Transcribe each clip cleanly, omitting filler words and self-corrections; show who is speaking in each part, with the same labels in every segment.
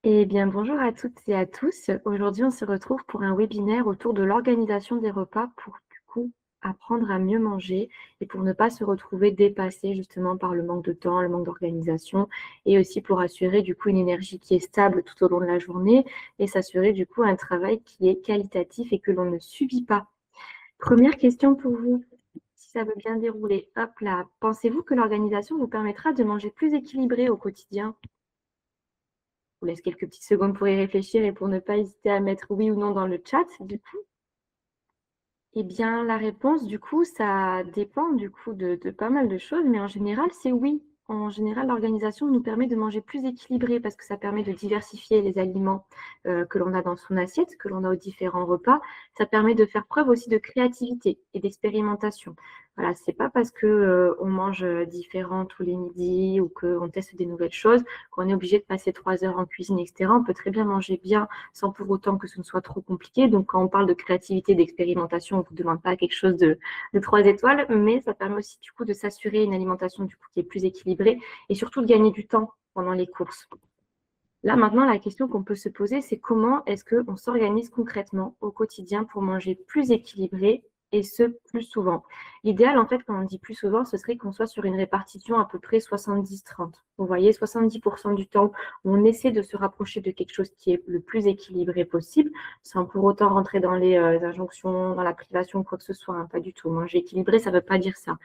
Speaker 1: Eh bien, bonjour à toutes et à tous. Aujourd'hui, on se retrouve pour un webinaire autour de l'organisation des repas pour, du coup, apprendre à mieux manger et pour ne pas se retrouver dépassé justement par le manque de temps, le manque d'organisation et aussi pour assurer du coup une énergie qui est stable tout au long de la journée et s'assurer du coup un travail qui est qualitatif et que l'on ne subit pas. Première question pour vous, si ça veut bien dérouler. Hop là, pensez-vous que l'organisation vous permettra de manger plus équilibré au quotidien? Vous laisse quelques petites secondes pour y réfléchir et pour ne pas hésiter à mettre oui ou non dans le chat, du coup. Eh bien, la réponse, du coup, ça dépend du coup de pas mal de choses, mais en général, c'est oui. En général, l'organisation nous permet de manger plus équilibré parce que ça permet de diversifier les aliments que l'on a dans son assiette, que l'on a aux différents repas. Ça permet de faire preuve aussi de créativité et d'expérimentation. Voilà, c'est pas parce que on mange différent tous les midis ou qu'on teste des nouvelles choses qu'on est obligé de passer 3 heures en cuisine, etc. On peut très bien manger bien sans pour autant que ce ne soit trop compliqué. Donc, quand on parle de créativité, d'expérimentation, on ne vous demande pas quelque chose de 3 étoiles, mais ça permet aussi du coup de s'assurer une alimentation du coup qui est plus équilibrée et surtout de gagner du temps pendant les courses. Là, maintenant, la question qu'on peut se poser, c'est comment est-ce qu'on s'organise concrètement au quotidien pour manger plus équilibré et ce, plus souvent. L'idéal, en fait, quand on dit plus souvent, ce serait qu'on soit sur une répartition à peu près 70-30. Vous voyez, 70% du temps, on essaie de se rapprocher de quelque chose qui est le plus équilibré possible, sans pour autant rentrer dans les injonctions, dans la privation, quoi que ce soit, hein, pas du tout. Manger équilibré, ça ne veut pas dire ça.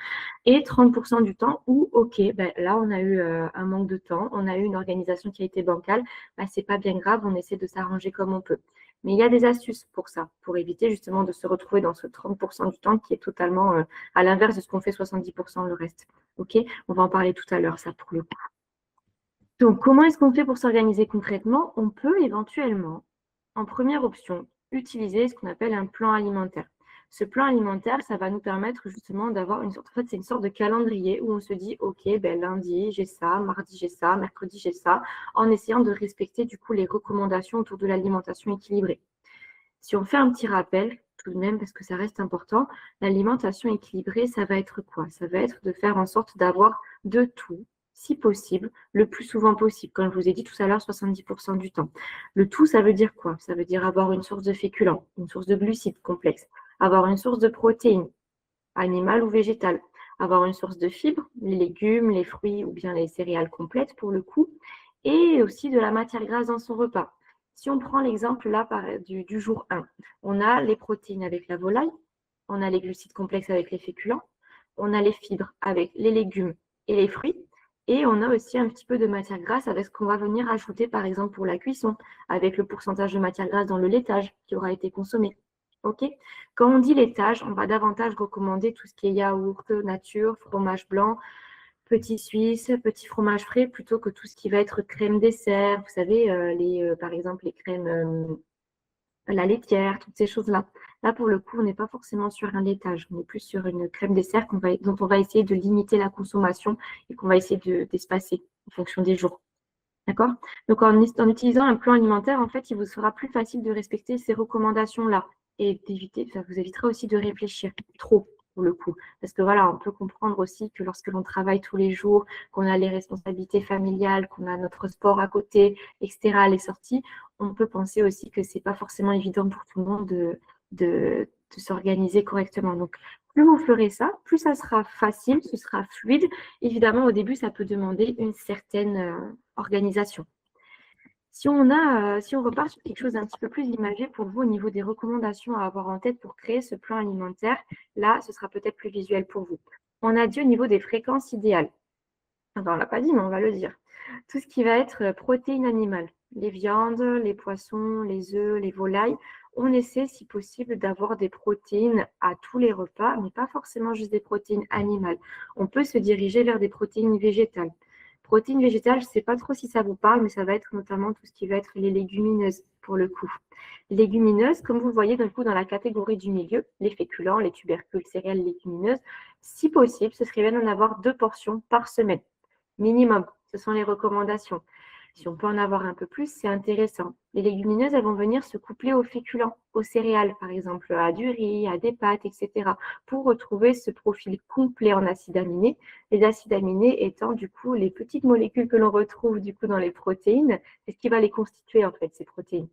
Speaker 1: Et 30% du temps où, OK, ben, là, on a eu un manque de temps, on a eu une organisation qui a été bancale, ben, ce n'est pas bien grave, on essaie de s'arranger comme on peut. Mais il y a des astuces pour ça, pour éviter justement de se retrouver dans ce 30% du temps qui est totalement à l'inverse de ce qu'on fait 70% le reste. OK, on va en parler tout à l'heure, ça, pour le coup. Donc, comment est-ce qu'on fait pour s'organiser concrètement? On peut éventuellement, en première option, utiliser ce qu'on appelle un plan alimentaire. Ce plan alimentaire, ça va nous permettre justement d'avoir une sorte, en fait, c'est une sorte de calendrier où on se dit, OK, ben, lundi, j'ai ça, mardi, j'ai ça, mercredi, j'ai ça, en essayant de respecter du coup les recommandations autour de l'alimentation équilibrée. Si on fait un petit rappel, tout de même, parce que ça reste important, l'alimentation équilibrée, ça va être quoi? Ça va être de faire en sorte d'avoir de tout, si possible, le plus souvent possible. Comme je vous ai dit tout à l'heure, 70% du temps. Le tout, ça veut dire quoi? Ça veut dire avoir une source de féculents, une source de glucides complexes, avoir une source de protéines, animales ou végétales, avoir une source de fibres, les légumes, les fruits ou bien les céréales complètes pour le coup, et aussi de la matière grasse dans son repas. Si on prend l'exemple là du jour 1, on a les protéines avec la volaille, on a les glucides complexes avec les féculents, on a les fibres avec les légumes et les fruits, et on a aussi un petit peu de matière grasse avec ce qu'on va venir ajouter par exemple pour la cuisson, avec le pourcentage de matière grasse dans le laitage qui aura été consommé. OK? Quand on dit laitage, on va davantage recommander tout ce qui est yaourt, nature, fromage blanc, petit suisse, petit fromage frais, plutôt que tout ce qui va être crème dessert. Vous savez, par exemple, les crèmes, la laitière, toutes ces choses-là. Là, pour le coup, on n'est pas forcément sur un laitage. On est plus sur une crème dessert dont on va essayer de limiter la consommation et qu'on va essayer d'espacer en fonction des jours. D'accord? Donc, en utilisant un plan alimentaire, en fait, il vous sera plus facile de respecter ces recommandations-là et d'éviter, ça vous évitera aussi de réfléchir trop pour le coup. Parce que voilà, on peut comprendre aussi que lorsque l'on travaille tous les jours, qu'on a les responsabilités familiales, qu'on a notre sport à côté, etc., les sorties, on peut penser aussi que c'est pas forcément évident pour tout le monde de s'organiser correctement. Donc, plus vous ferez ça, plus ça sera facile, ce sera fluide. Évidemment, au début, ça peut demander une certaine organisation. Si on repart sur quelque chose d'un petit peu plus imagé pour vous au niveau des recommandations à avoir en tête pour créer ce plan alimentaire, là, ce sera peut-être plus visuel pour vous. On a dit au niveau des fréquences idéales. Enfin, on ne l'a pas dit, mais on va le dire. Tout ce qui va être protéines animales, les viandes, les poissons, les œufs, les volailles, on essaie, si possible, d'avoir des protéines à tous les repas, mais pas forcément juste des protéines animales. On peut se diriger vers des protéines végétales. Protéines végétales, je ne sais pas trop si ça vous parle, mais ça va être notamment tout ce qui va être les légumineuses, pour le coup. Légumineuses, comme vous le voyez dans la catégorie du milieu, les féculents, les tubercules, céréales légumineuses, si possible, ce serait bien d'en avoir 2 portions par semaine minimum. Ce sont les recommandations. Si on peut en avoir un peu plus, c'est intéressant. Les légumineuses, elles vont venir se coupler aux féculents, aux céréales, par exemple, à du riz, à des pâtes, etc., pour retrouver ce profil complet en acides aminés. Les acides aminés étant, du coup, les petites molécules que l'on retrouve, du coup, dans les protéines. C'est ce qui va les constituer, en fait, ces protéines.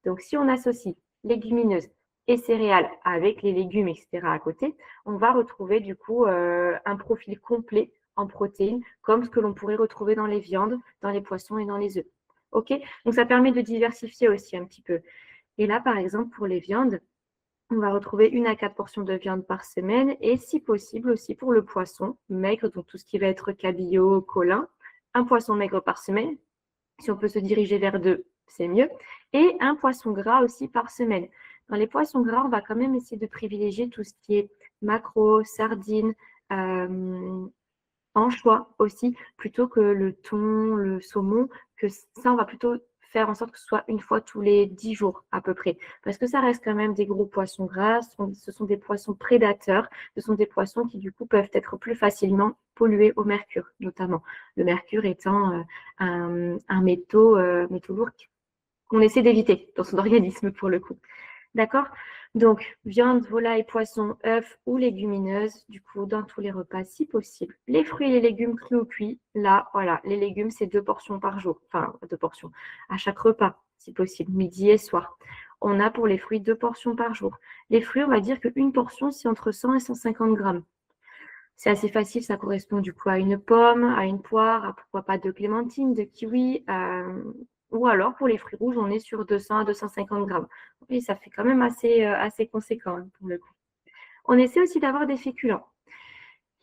Speaker 1: Donc, si on associe légumineuses et céréales avec les légumes, etc. à côté, on va retrouver du coup un profil complet en protéines, comme ce que l'on pourrait retrouver dans les viandes, dans les poissons et dans les œufs. OK? Donc, ça permet de diversifier aussi un petit peu. Et là, par exemple, pour les viandes, on va retrouver 1 à 4 portions de viande par semaine et si possible aussi pour le poisson maigre, donc tout ce qui va être cabillaud, colin, un poisson maigre par semaine. Si on peut se diriger vers 2, c'est mieux. Et un poisson gras aussi par semaine. Dans les poissons gras, on va quand même essayer de privilégier tout ce qui est maquereau, sardines, anchois aussi, plutôt que le thon, le saumon, que ça, on va plutôt faire en sorte que ce soit une fois tous les 10 jours à peu près. Parce que ça reste quand même des gros poissons gras, ce sont des poissons prédateurs, ce sont des poissons qui du coup peuvent être plus facilement pollués au mercure, notamment. Le mercure étant un métaux lourd qu'on essaie d'éviter dans son organisme pour le coup. D'accord? Donc, viande, volaille, poisson, œufs ou légumineuses, du coup, dans tous les repas si possible. Les fruits et les légumes crus ou cuits, là, voilà, les légumes, c'est 2 portions par jour. Enfin, 2 portions. À chaque repas, si possible, midi et soir. On a pour les fruits 2 portions par jour. Les fruits, on va dire qu'une portion, c'est entre 100 et 150 grammes. C'est assez facile, ça correspond du coup à une pomme, à une poire, à pourquoi pas 2 clémentines, 2 kiwis, ou alors pour les fruits rouges, on est sur 200 à 250 grammes. Oui, ça fait quand même assez conséquent pour le coup. On essaie aussi d'avoir des féculents.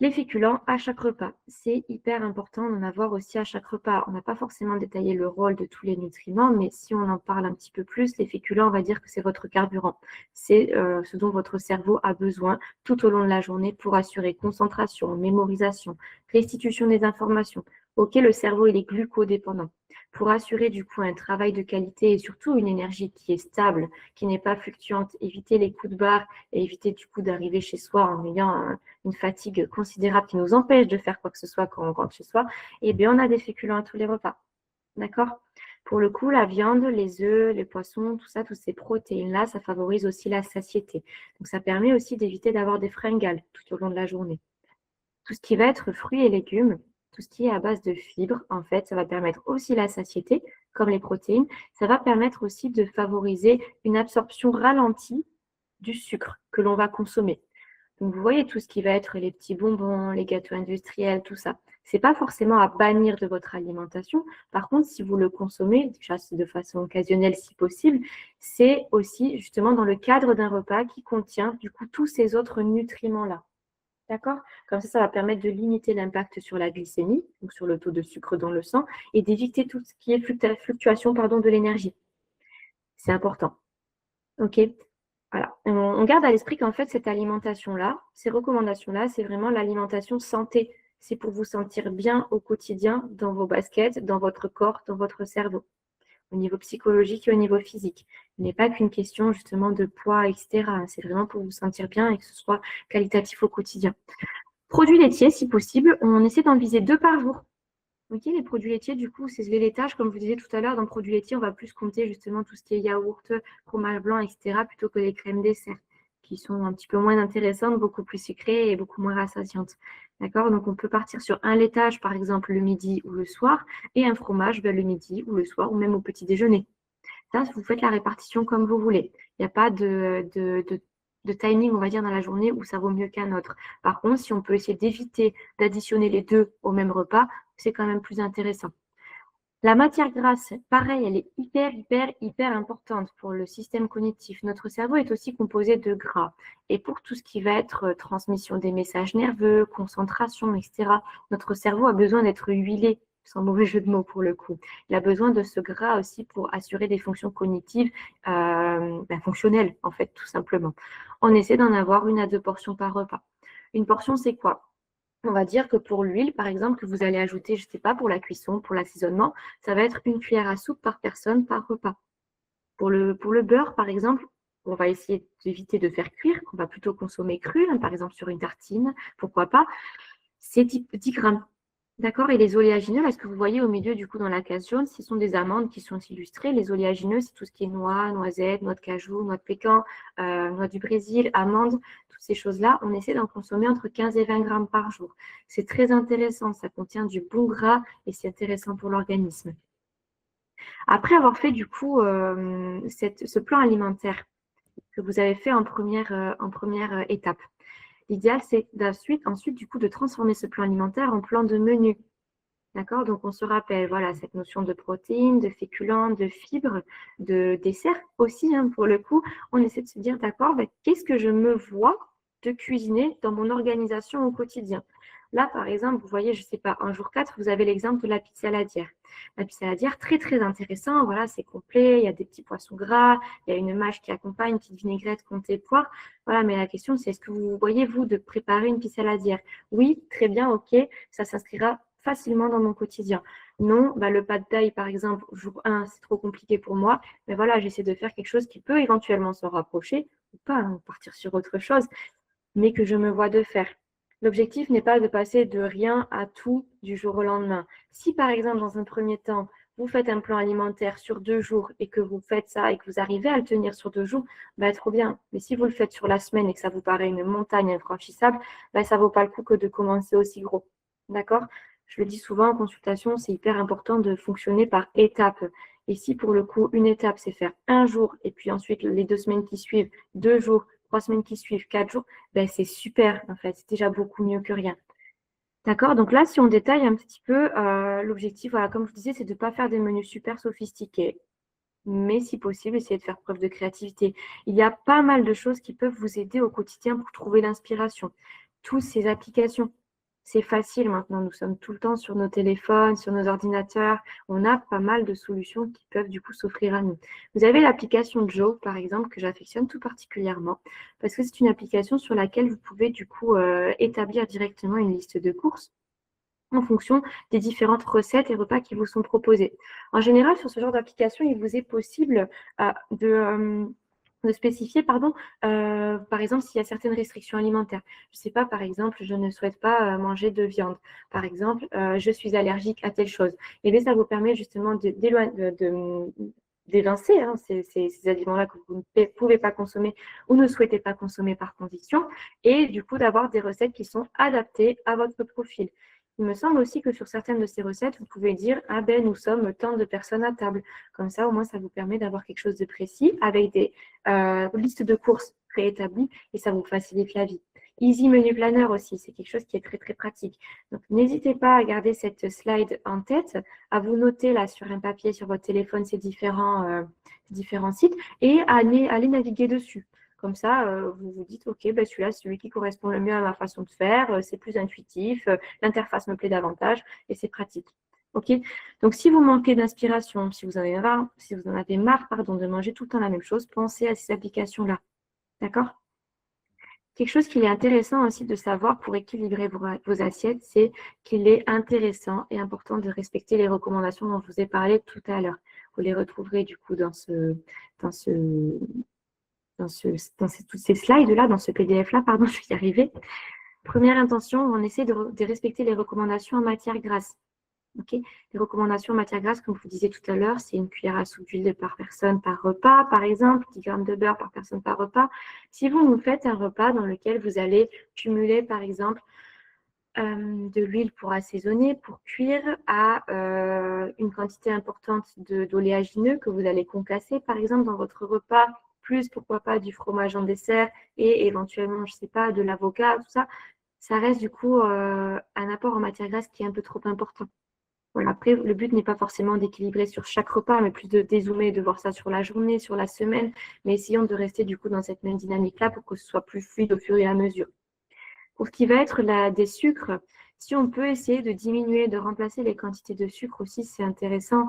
Speaker 1: Les féculents à chaque repas, c'est hyper important d'en avoir aussi à chaque repas. On n'a pas forcément détaillé le rôle de tous les nutriments, mais si on en parle un petit peu plus, les féculents, on va dire que c'est votre carburant. C'est ce dont votre cerveau a besoin tout au long de la journée pour assurer concentration, mémorisation, restitution des informations. Ok, le cerveau, il est glucodépendant. Pour assurer du coup un travail de qualité et surtout une énergie qui est stable, qui n'est pas fluctuante, éviter les coups de barre et éviter du coup d'arriver chez soi en ayant une fatigue considérable qui nous empêche de faire quoi que ce soit quand on rentre chez soi, et bien on a des féculents à tous les repas. D'accord? Pour le coup, la viande, les œufs, les poissons, tout ça, toutes ces protéines-là, ça favorise aussi la satiété. Donc ça permet aussi d'éviter d'avoir des fringales tout au long de la journée. Tout ce qui va être fruits et légumes, tout ce qui est à base de fibres, en fait, ça va permettre aussi la satiété, comme les protéines. Ça va permettre aussi de favoriser une absorption ralentie du sucre que l'on va consommer. Donc, vous voyez tout ce qui va être les petits bonbons, les gâteaux industriels, tout ça. C'est pas forcément à bannir de votre alimentation. Par contre, si vous le consommez, déjà de façon occasionnelle si possible, c'est aussi justement dans le cadre d'un repas qui contient du coup tous ces autres nutriments-là. D'accord? Comme ça va permettre de limiter l'impact sur la glycémie, donc sur le taux de sucre dans le sang, et d'éviter tout ce qui est fluctuation de l'énergie. C'est important. OK? Voilà. On garde à l'esprit qu'en fait, cette alimentation-là, ces recommandations-là, c'est vraiment l'alimentation santé. C'est pour vous sentir bien au quotidien, dans vos baskets, dans votre corps, dans votre cerveau, au niveau psychologique et au niveau physique. Il n'est pas qu'une question justement de poids, etc. C'est vraiment pour vous sentir bien et que ce soit qualitatif au quotidien. Produits laitiers, si possible, on essaie d'en viser 2 par jour. Ok, les produits laitiers, du coup, c'est les laitages, comme vous disiez tout à l'heure, dans produits laitiers, on va plus compter justement tout ce qui est yaourt, fromage blanc, etc., plutôt que les crèmes dessert, qui sont un petit peu moins intéressantes, beaucoup plus sucrées et beaucoup moins rassasiantes. D'accord? Donc, on peut partir sur un laitage, par exemple, le midi ou le soir, et un fromage le midi ou le soir, ou même au petit déjeuner. Ça, vous faites la répartition comme vous voulez. Il n'y a pas de timing, on va dire, dans la journée où ça vaut mieux qu'un autre. Par contre, si on peut essayer d'éviter d'additionner les deux au même repas, c'est quand même plus intéressant. La matière grasse, pareil, elle est hyper importante pour le système cognitif. Notre cerveau est aussi composé de gras. Et pour tout ce qui va être transmission des messages nerveux, concentration, etc., notre cerveau a besoin d'être huilé, sans mauvais jeu de mots pour le coup. Il a besoin de ce gras aussi pour assurer des fonctions cognitives fonctionnelles, en fait, tout simplement. On essaie d'en avoir 1 à 2 portions par repas. Une portion, c'est quoi? On va dire que pour l'huile, par exemple, que vous allez ajouter, je ne sais pas, pour la cuisson, pour l'assaisonnement, ça va être 1 cuillère à soupe par personne par repas. Pour le beurre, par exemple, on va essayer d'éviter de faire cuire, on va plutôt consommer cru, par exemple sur une tartine, pourquoi pas, c'est 10 grammes. D'accord, et les oléagineux, là, ce que vous voyez au milieu, du coup, dans la case jaune, ce sont des amandes qui sont illustrées. Les oléagineux, c'est tout ce qui est noix, noisettes, noix de cajou, noix de pécan, noix du Brésil, amandes, toutes ces choses-là. On essaie d'en consommer entre 15 et 20 grammes par jour. C'est très intéressant, ça contient du bon gras et c'est intéressant pour l'organisme. Après avoir fait, du coup, ce plan alimentaire que vous avez fait en première étape, l'idéal, c'est ensuite, du coup, de transformer ce plan alimentaire en plan de menu. D'accord? Donc, on se rappelle, voilà, cette notion de protéines, de féculents, de fibres, de dessert aussi, hein, pour le coup. On essaie de se dire, d'accord, ben, qu'est-ce que je me vois de cuisiner dans mon organisation au quotidien? Là, par exemple, vous voyez, je ne sais pas, un jour 4, vous avez l'exemple de la pizza saladière. La pizza saladière, très, très intéressant. Voilà, c'est complet. Il y a des petits poissons gras. Il y a une mâche qui accompagne, une petite vinaigrette, comté, poire. Voilà, mais la question, c'est est-ce que vous voyez, vous, de préparer une pizza saladière? Oui, très bien, ok. Ça s'inscrira facilement dans mon quotidien. Non, bah, le pad thai, par exemple, jour 1, c'est trop compliqué pour moi. Mais voilà, j'essaie de faire quelque chose qui peut éventuellement se rapprocher, ou pas, hein, partir sur autre chose, mais que je me vois de faire. L'objectif n'est pas de passer de rien à tout du jour au lendemain. Si, par exemple, dans un premier temps, vous faites un plan alimentaire sur 2 jours et que vous faites ça et que vous arrivez à le tenir sur 2 jours, bah, trop bien. Mais si vous le faites sur la semaine et que ça vous paraît une montagne infranchissable, bah, ça ne vaut pas le coup que de commencer aussi gros. D'accord? Je le dis souvent en consultation, c'est hyper important de fonctionner par étapes. Et si pour le coup, une étape, c'est faire un jour et puis ensuite les 2 semaines qui suivent, 2 jours, 3 semaines qui suivent, 4 jours, ben, c'est super en fait. C'est déjà beaucoup mieux que rien. D'accord? Donc là, si on détaille un petit peu, l'objectif, voilà, comme je vous disais, c'est de ne pas faire des menus super sophistiqués, mais si possible, essayer de faire preuve de créativité. Il y a pas mal de choses qui peuvent vous aider au quotidien pour trouver l'inspiration. Toutes ces applications, c'est facile maintenant. Nous sommes tout le temps sur nos téléphones, sur nos ordinateurs. On a pas mal de solutions qui peuvent du coup s'offrir à nous. Vous avez l'application Joe, par exemple, que j'affectionne tout particulièrement parce que c'est une application sur laquelle vous pouvez du coup établir directement une liste de courses en fonction des différentes recettes et repas qui vous sont proposés. En général, sur ce genre d'application, il vous est possible de spécifier, pardon, par exemple, s'il y a certaines restrictions alimentaires. Je ne sais pas, par exemple, je ne souhaite pas manger de viande. Par exemple, je suis allergique à telle chose. Et bien, ça vous permet justement d'évincer hein, ces aliments-là que vous ne pouvez pas consommer ou ne souhaitez pas consommer par conviction, et du coup d'avoir des recettes qui sont adaptées à votre profil. Il me semble aussi que sur certaines de ces recettes, vous pouvez dire « Ah ben, nous sommes tant de personnes à table ». Comme ça, au moins, ça vous permet d'avoir quelque chose de précis avec des listes de courses préétablies et ça vous facilite la vie. Easy Menu Planner aussi, c'est quelque chose qui est très, très pratique. Donc, n'hésitez pas à garder cette slide en tête, à vous noter là sur un papier, sur votre téléphone, ces différents sites et à aller naviguer dessus. Comme ça, vous vous dites, OK, ben celui-là, c'est celui qui correspond le mieux à ma façon de faire, c'est plus intuitif, l'interface me plaît davantage et c'est pratique. OK? Donc, si vous manquez d'inspiration, si vous en avez marre, pardon, de manger tout le temps la même chose, pensez à ces applications-là. D'accord? Quelque chose qu'il est intéressant aussi de savoir pour équilibrer vos assiettes, c'est qu'il est intéressant et important de respecter les recommandations dont je vous ai parlé tout à l'heure. Vous les retrouverez du coup dans ce, toutes ces slides-là, dans ce PDF-là, pardon, je vais y arriver. Première intention, on essaie de respecter les recommandations en matière grasse. Okay. Les recommandations en matière grasse, comme je vous disais tout à l'heure, c'est une cuillère à soupe d'huile par personne par repas, par exemple, 10 grammes de beurre par personne par repas. Si vous faites un repas dans lequel vous allez cumuler, par exemple, de l'huile pour assaisonner, pour cuire, à une quantité importante d'oléagineux que vous allez concasser, par exemple, dans votre repas, plus, pourquoi pas, du fromage en dessert et éventuellement, je ne sais pas, de l'avocat, tout ça, ça reste du coup un apport en matière grasse qui est un peu trop important. Voilà, après, le but n'est pas forcément d'équilibrer sur chaque repas, mais plus de dézoomer, de voir ça sur la journée, sur la semaine, mais essayons de rester du coup dans cette même dynamique-là pour que ce soit plus fluide au fur et à mesure. Pour ce qui va être des sucres, si on peut essayer de diminuer, de remplacer les quantités de sucre aussi, c'est intéressant.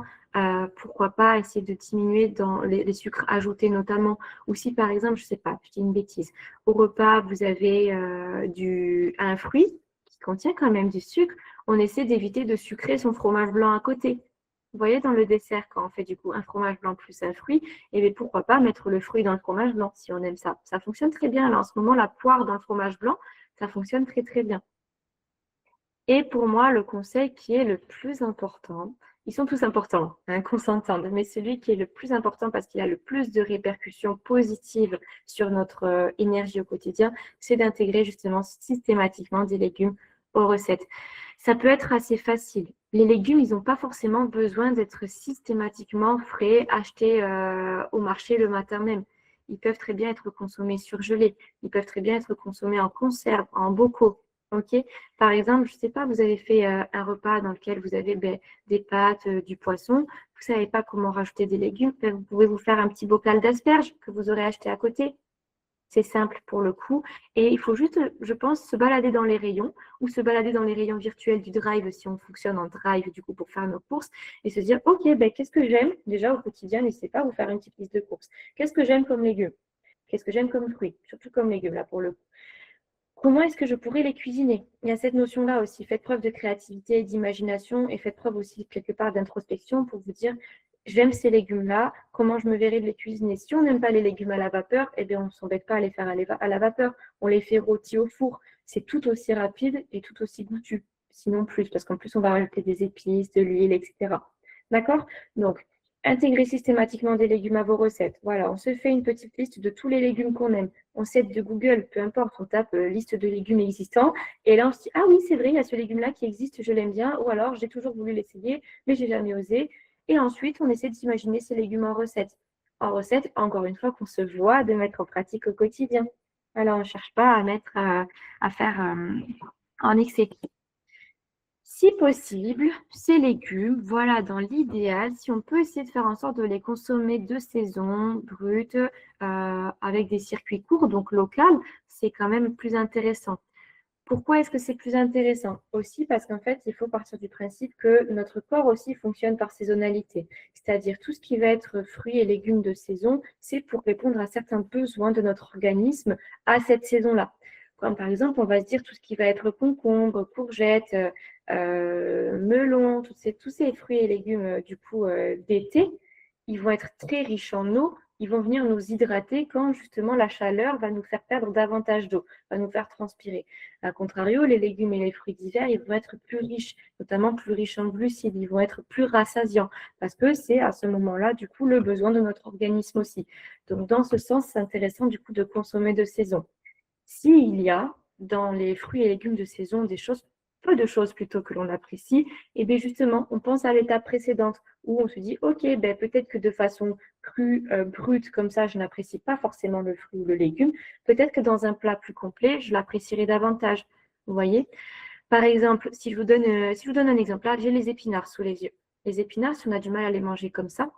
Speaker 1: Pourquoi pas essayer de diminuer dans les sucres ajoutés notamment. Ou si par exemple, je ne sais pas, je dis une bêtise, au repas, vous avez un fruit qui contient quand même du sucre, on essaie d'éviter de sucrer son fromage blanc à côté. Vous voyez, dans le dessert, quand on fait du coup un fromage blanc plus un fruit, et bien pourquoi pas mettre le fruit dans le fromage blanc si on aime ça. Ça fonctionne très bien. Là, en ce moment, la poire dans le fromage blanc, ça fonctionne très, très bien. Et pour moi, le conseil qui est le plus important, ils sont tous importants, hein, qu'on s'entende, mais celui qui est le plus important parce qu'il a le plus de répercussions positives sur notre énergie au quotidien, c'est d'intégrer justement systématiquement des légumes aux recettes. Ça peut être assez facile. Les légumes, ils n'ont pas forcément besoin d'être systématiquement frais, achetés au marché le matin même. Ils peuvent très bien être consommés surgelés. Ils peuvent très bien être consommés en conserve, en bocaux. Ok. Par exemple, je ne sais pas, vous avez fait un repas dans lequel vous avez des pâtes, du poisson. Vous ne savez pas comment rajouter des légumes. Ben, vous pouvez vous faire un petit bocal d'asperges que vous aurez acheté à côté. C'est simple pour le coup. Et il faut juste, je pense, se balader dans les rayons ou se balader dans les rayons virtuels du Drive si on fonctionne en Drive du coup pour faire nos courses et se dire, OK, ben, qu'est-ce que j'aime déjà au quotidien, n'hésitez pas à vous faire une petite liste de courses. Qu'est-ce que j'aime comme légumes? Qu'est-ce que j'aime comme fruits? Surtout comme légumes là pour le coup. Comment est-ce que je pourrais les cuisiner? Il y a cette notion-là aussi. Faites preuve de créativité, d'imagination et faites preuve aussi quelque part d'introspection pour vous dire j'aime ces légumes-là, comment je me verrais de les cuisiner. Si on n'aime pas les légumes à la vapeur, eh bien on ne s'embête pas à les faire à la vapeur. On les fait rôtis au four. C'est tout aussi rapide et tout aussi goûtu. Sinon plus, parce qu'en plus on va rajouter des épices, de l'huile, etc. D'accord? Donc, intégrer systématiquement des légumes à vos recettes. Voilà, on se fait une petite liste de tous les légumes qu'on aime. On s'aide de Google, peu importe, on tape liste de légumes existants. Et là, on se dit, ah oui, c'est vrai, il y a ce légume-là qui existe, je l'aime bien. Ou alors, j'ai toujours voulu l'essayer, mais j'ai jamais osé. Et ensuite, on essaie d'imaginer ces légumes en recette. En recette, encore une fois, qu'on se voit de mettre en pratique au quotidien. Alors, on ne cherche pas à mettre à faire en excès. Si possible, ces légumes, voilà, dans l'idéal, si on peut essayer de faire en sorte de les consommer de saison, bruts, avec des circuits courts, donc local, c'est quand même plus intéressant. Pourquoi est-ce que c'est plus intéressant? Aussi parce qu'en fait, il faut partir du principe que notre corps aussi fonctionne par saisonnalité. C'est-à-dire tout ce qui va être fruits et légumes de saison, c'est pour répondre à certains besoins de notre organisme à cette saison-là. Comme par exemple, on va se dire tout ce qui va être concombre, courgettes, melon, tous ces fruits et légumes du coup d'été, ils vont être très riches en eau, ils vont venir nous hydrater quand justement la chaleur va nous faire perdre davantage d'eau, va nous faire transpirer. A contrario, les légumes et les fruits d'hiver, ils vont être plus riches, notamment plus riches en glucides, ils vont être plus rassasiants, parce que c'est à ce moment-là, du coup, le besoin de notre organisme aussi. Donc, dans ce sens, c'est intéressant, du coup, de consommer de saison. S'il y a dans les fruits et légumes de saison des choses, peu de choses plutôt que l'on apprécie, et bien justement, on pense à l'étape précédente où on se dit, ok, ben peut-être que de façon crue, brute, comme ça, je n'apprécie pas forcément le fruit ou le légume. Peut-être que dans un plat plus complet, je l'apprécierai davantage. Vous voyez? Par exemple, si je vous donne un exemple, là, j'ai les épinards sous les yeux. Les épinards, si on a du mal à les manger comme ça,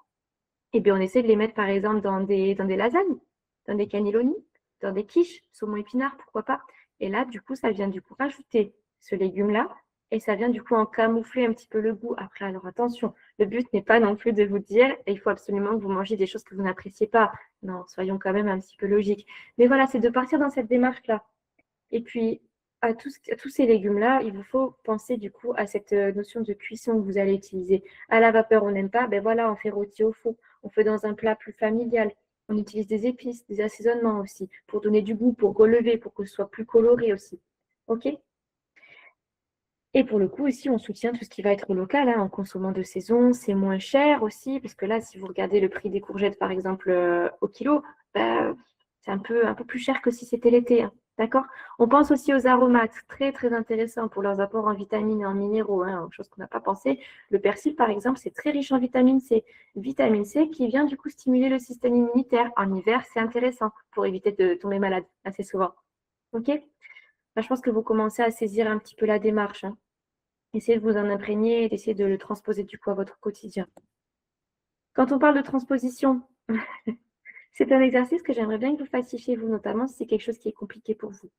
Speaker 1: eh bien, on essaie de les mettre, par exemple, dans des lasagnes, dans des cannelloni, dans des quiches, saumon épinard, pourquoi pas. Et là, du coup, ça vient du coup rajouter ce légume-là et ça vient du coup en camoufler un petit peu le goût. Après, alors attention, le but n'est pas non plus de vous dire il faut absolument que vous mangiez des choses que vous n'appréciez pas. Non, soyons quand même un petit peu logiques. Mais voilà, c'est de partir dans cette démarche-là. Et puis, à tous ces légumes-là, il vous faut penser du coup à cette notion de cuisson que vous allez utiliser. À la vapeur, on n'aime pas, ben voilà, on fait rôti au four, on fait dans un plat plus familial. On utilise des épices, des assaisonnements aussi, pour donner du goût, pour relever, pour que ce soit plus coloré aussi. OK? Et pour le coup, ici, on soutient tout ce qui va être local, hein, en consommant de saison. C'est moins cher aussi, parce que là, si vous regardez le prix des courgettes, par exemple, au kilo, bah, c'est un peu plus cher que si c'était l'été, hein. D'accord? On pense aussi aux aromates, très très intéressants pour leurs apports en vitamines et en minéraux, hein, chose qu'on n'a pas pensé. Le persil, par exemple, c'est très riche en vitamine C. Vitamine C qui vient du coup stimuler le système immunitaire. En hiver, c'est intéressant pour éviter de tomber malade assez souvent. OK? Là, je pense que vous commencez à saisir un petit peu la démarche, hein. Essayez de vous en imprégner et d'essayer de le transposer du coup à votre quotidien. Quand on parle de transposition, c'est un exercice que j'aimerais bien que vous fassiez chez vous, notamment si c'est quelque chose qui est compliqué pour vous.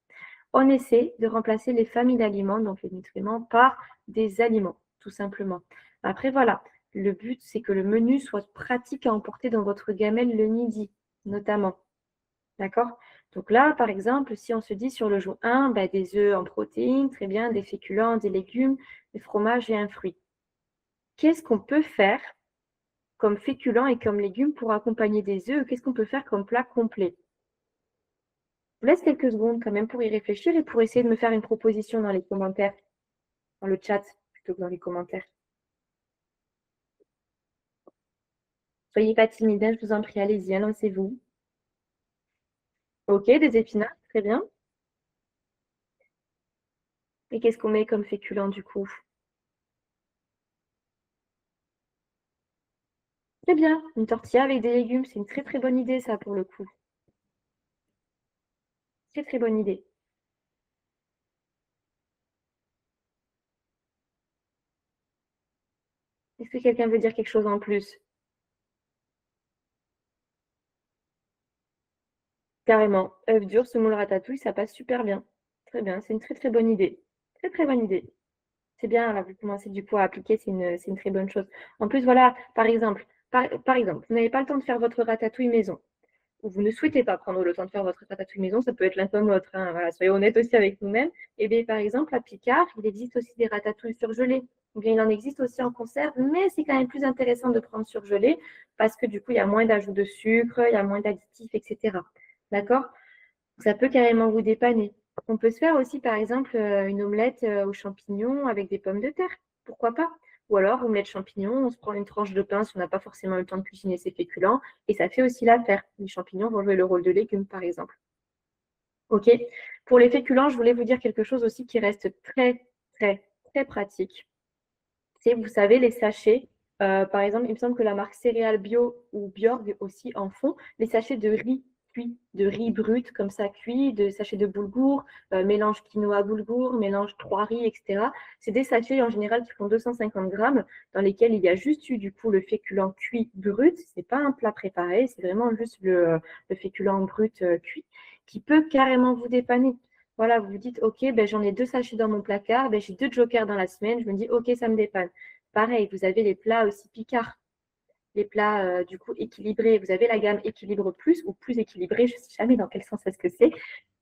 Speaker 1: On essaie de remplacer les familles d'aliments, donc les nutriments, par des aliments, tout simplement. Après, voilà, le but, c'est que le menu soit pratique à emporter dans votre gamelle le midi, notamment. D'accord? Donc là, par exemple, si on se dit sur le jour 1, bah, des œufs en protéines, très bien, des féculents, des légumes, des fromages et un fruit. Qu'est-ce qu'on peut faire comme féculents et comme légumes pour accompagner des œufs? Qu'est-ce qu'on peut faire comme plat complet? Je vous laisse quelques secondes quand même pour y réfléchir et pour essayer de me faire une proposition dans les commentaires. dans le chat plutôt que dans les commentaires. Soyez pas timide, hein, je vous en prie, allez-y, lancez-vous. Ok, des épinards, très bien. Et qu'est-ce qu'on met comme féculent du coup? Très bien, une tortilla avec des légumes, c'est une très très bonne idée ça pour le coup. Très très bonne idée. Est-ce que quelqu'un veut dire quelque chose en plus? Carrément, œuf dur, semoule ratatouille, ça passe super bien. Très bien, c'est une très très bonne idée. Très très bonne idée. C'est bien, là, vous commencez du coup à appliquer, c'est une très bonne chose. En plus, voilà, par exemple, vous n'avez pas le temps de faire votre ratatouille maison, ou vous ne souhaitez pas prendre le temps de faire votre ratatouille maison, ça peut être l'un comme l'autre, hein, voilà, soyez honnête aussi avec nous-mêmes. Et bien, par exemple, à Picard, il existe aussi des ratatouilles surgelées. Ou bien, il en existe aussi en conserve, mais c'est quand même plus intéressant de prendre surgelé parce que du coup, il y a moins d'ajout de sucre, il y a moins d'additifs, etc. D'accord? Ça peut carrément vous dépanner. On peut se faire aussi, par exemple, une omelette aux champignons avec des pommes de terre. Pourquoi pas? Ou alors, omelette champignons, on se prend une tranche de pain si on n'a pas forcément eu le temps de cuisiner ses féculents. Et ça fait aussi l'affaire. Les champignons vont jouer le rôle de légumes, par exemple. OK? Pour les féculents, je voulais vous dire quelque chose aussi qui reste très, très, très pratique. C'est, vous savez, les sachets. Par exemple, il me semble que la marque Céréales Bio ou Bjorg aussi en font. Les sachets de riz cuit, de riz brut comme ça cuit, de sachets de boulgour, mélange quinoa-boulgour, mélange trois riz, etc. C'est des sachets en général qui font 250 grammes, dans lesquels il y a juste eu du coup le féculent cuit brut. C'est pas un plat préparé, c'est vraiment juste le féculent brut cuit, qui peut carrément vous dépanner. Voilà, vous vous dites, OK, ben, j'en ai deux sachets dans mon placard, ben, j'ai deux jokers dans la semaine, je me dis, OK, ça me dépanne. Pareil, vous avez les plats aussi Picard, les plats du coup équilibrés. Vous avez la gamme équilibre plus ou plus équilibré, je ne sais jamais dans quel sens est-ce que c'est,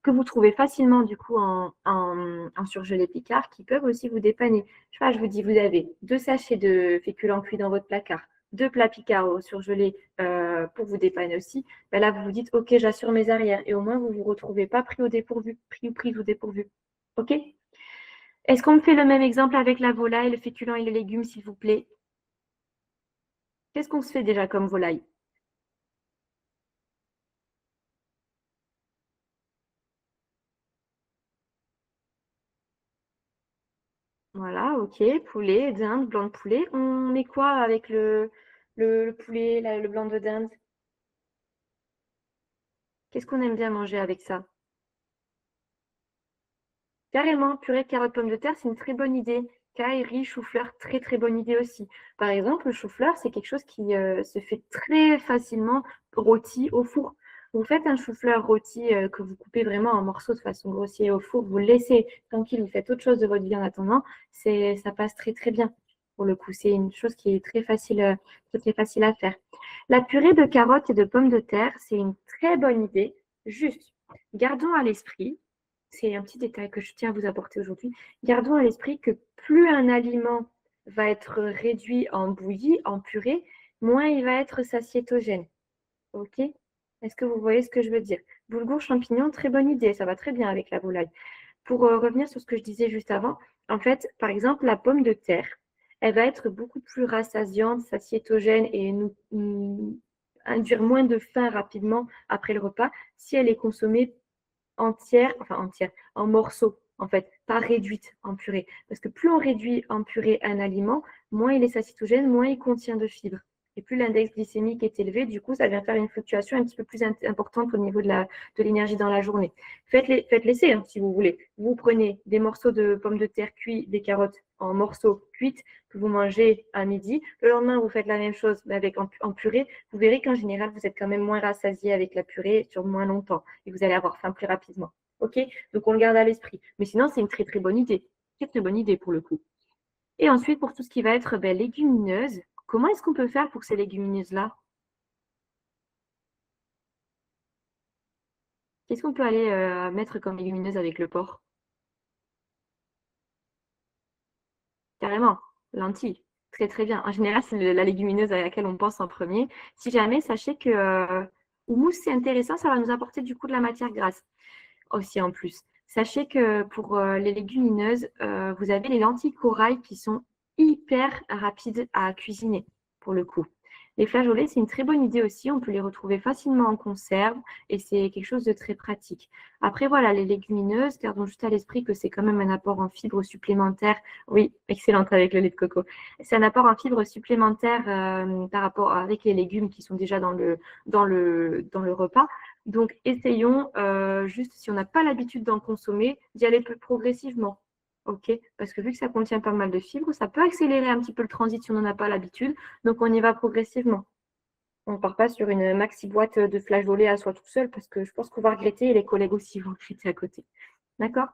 Speaker 1: que vous trouvez facilement du coup en surgelé Picard, qui peuvent aussi vous dépanner. Je sais pas, je vous dis, vous avez deux sachets de féculents cuits dans votre placard, deux plats Picard au surgelé pour vous dépanner aussi. Ben là, vous vous dites, OK, j'assure mes arrières. Et au moins, vous ne vous retrouvez pas pris au dépourvu, pris ou prise au dépourvu. OK? Est-ce qu'on me fait le même exemple avec la volaille, le féculent et les légumes, s'il vous plaît? Qu'est-ce qu'on se fait déjà comme volaille? Voilà, OK. Poulet, dinde, blanc de poulet. On met quoi avec le poulet, le blanc de dinde? Qu'est-ce qu'on aime bien manger avec ça? Carrément, purée de carottes pommes de terre, c'est une très bonne idée. Caille, riz, chou-fleur, très très bonne idée aussi. Par exemple, le chou-fleur, c'est quelque chose qui se fait très facilement rôti au four. Vous faites un chou-fleur rôti que vous coupez vraiment en morceaux de façon grossière au four, vous le laissez tranquille, vous faites autre chose de votre vie en attendant, ça passe très très bien. Pour le coup, c'est une chose qui est très facile à faire. La purée de carottes et de pommes de terre, c'est une très bonne idée. Juste, gardons à l'esprit, c'est un petit détail que je tiens à vous apporter aujourd'hui. Gardons à l'esprit que plus un aliment va être réduit en bouillie, en purée, moins il va être satiétogène. OK? Est-ce que vous voyez ce que je veux dire? Boulgour, champignon, très bonne idée, ça va très bien avec la volaille. Pour revenir sur ce que je disais juste avant, en fait, par exemple, la pomme de terre, elle va être beaucoup plus rassasiante, satiétogène et nous induire moins de faim rapidement après le repas si elle est consommée entière, en morceaux, en fait, pas réduite en purée. Parce que plus on réduit en purée un aliment, moins il est satiétogène, moins il contient de fibres. Et plus l'index glycémique est élevé, du coup, ça vient faire une fluctuation un petit peu plus importante au niveau de l'énergie dans la journée. Faites l'essai hein, si vous voulez. Vous prenez des morceaux de pommes de terre cuits, des carottes en morceaux cuites que vous mangez à midi. Le lendemain, vous faites la même chose mais avec en purée. Vous verrez qu'en général, vous êtes quand même moins rassasié avec la purée sur moins longtemps et vous allez avoir faim plus rapidement. OK? Donc, on le garde à l'esprit. Mais sinon, c'est une très, très bonne idée. Très, très bonne idée pour le coup. Et ensuite, pour tout ce qui va être légumineuses, comment est-ce qu'on peut faire pour ces légumineuses-là? Qu'est-ce qu'on peut aller mettre comme légumineuse avec le porc? Carrément, lentilles. Très, très bien. En général, c'est la légumineuse à laquelle on pense en premier. Si jamais, sachez que houmous, c'est intéressant, ça va nous apporter du coup de la matière grasse aussi en plus. Sachez que pour les légumineuses, vous avez les lentilles corail qui sont hyper rapides à cuisiner, pour le coup. Les flageolets, c'est une très bonne idée aussi. On peut les retrouver facilement en conserve et c'est quelque chose de très pratique. Après, voilà, les légumineuses, gardons juste à l'esprit que c'est quand même un apport en fibres supplémentaires. Oui, excellente avec le lait de coco. C'est un apport en fibres supplémentaires par rapport avec les légumes qui sont déjà dans le repas. Donc, essayons juste, si on n'a pas l'habitude d'en consommer, d'y aller progressivement. OK? Parce que vu que ça contient pas mal de fibres, ça peut accélérer un petit peu le transit si on n'en a pas l'habitude. Donc, on y va progressivement. On ne part pas sur une maxi boîte de flageolets à soi tout seul parce que je pense qu'on va regretter et les collègues aussi vont regretter à côté. D'accord?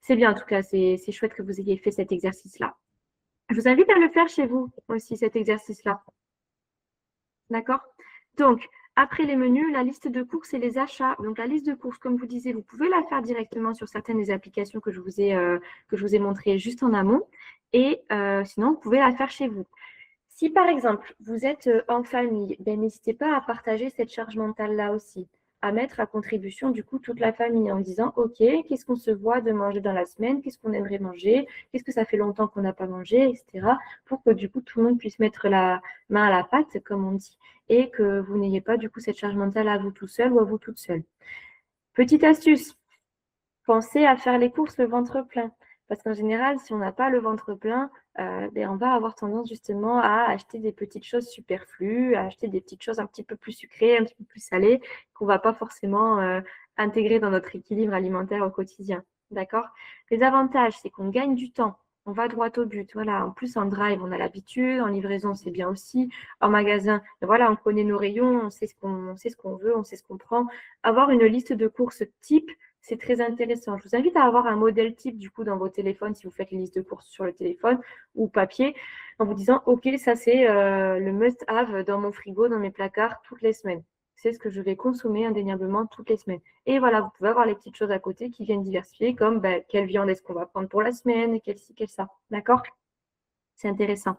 Speaker 1: C'est bien, en tout cas, c'est chouette que vous ayez fait cet exercice-là. Je vous invite à le faire chez vous aussi, cet exercice-là. D'accord? Donc, après les menus, la liste de courses et les achats. Donc, la liste de courses, comme vous disiez, vous pouvez la faire directement sur certaines des applications que je vous ai montrées juste en amont. Et sinon, vous pouvez la faire chez vous. Si par exemple, vous êtes en famille, ben, n'hésitez pas à partager cette charge mentale-là aussi, à mettre à contribution du coup toute la famille en disant, OK, qu'est-ce qu'on se voit de manger dans la semaine, qu'est-ce qu'on aimerait manger, qu'est-ce que ça fait longtemps qu'on n'a pas mangé, etc. Pour que du coup tout le monde puisse mettre la main à la pâte, comme on dit, et que vous n'ayez pas du coup cette charge mentale à vous tout seul ou à vous toute seule. Petite astuce, pensez à faire les courses le ventre plein. Parce qu'en général, si on n'a pas le ventre plein, ben, on va avoir tendance justement à acheter des petites choses superflues, à acheter des petites choses un petit peu plus sucrées, un petit peu plus salées, qu'on ne va pas forcément intégrer dans notre équilibre alimentaire au quotidien. D'accord? Les avantages, c'est qu'on gagne du temps. On va droit au but. Voilà. En plus, en drive, on a l'habitude. En livraison, c'est bien aussi. En magasin, voilà, on connaît nos rayons, on sait ce qu'on veut, on sait ce qu'on prend. Avoir une liste de courses type, c'est très intéressant. Je vous invite à avoir un modèle type du coup dans vos téléphones si vous faites les listes de courses sur le téléphone ou papier en vous disant OK, ça c'est le must-have dans mon frigo, dans mes placards toutes les semaines. C'est ce que je vais consommer indéniablement toutes les semaines. Et voilà, vous pouvez avoir les petites choses à côté qui viennent diversifier comme quelle viande est-ce qu'on va prendre pour la semaine, quelle ci, quelle ça. D'accord? C'est intéressant.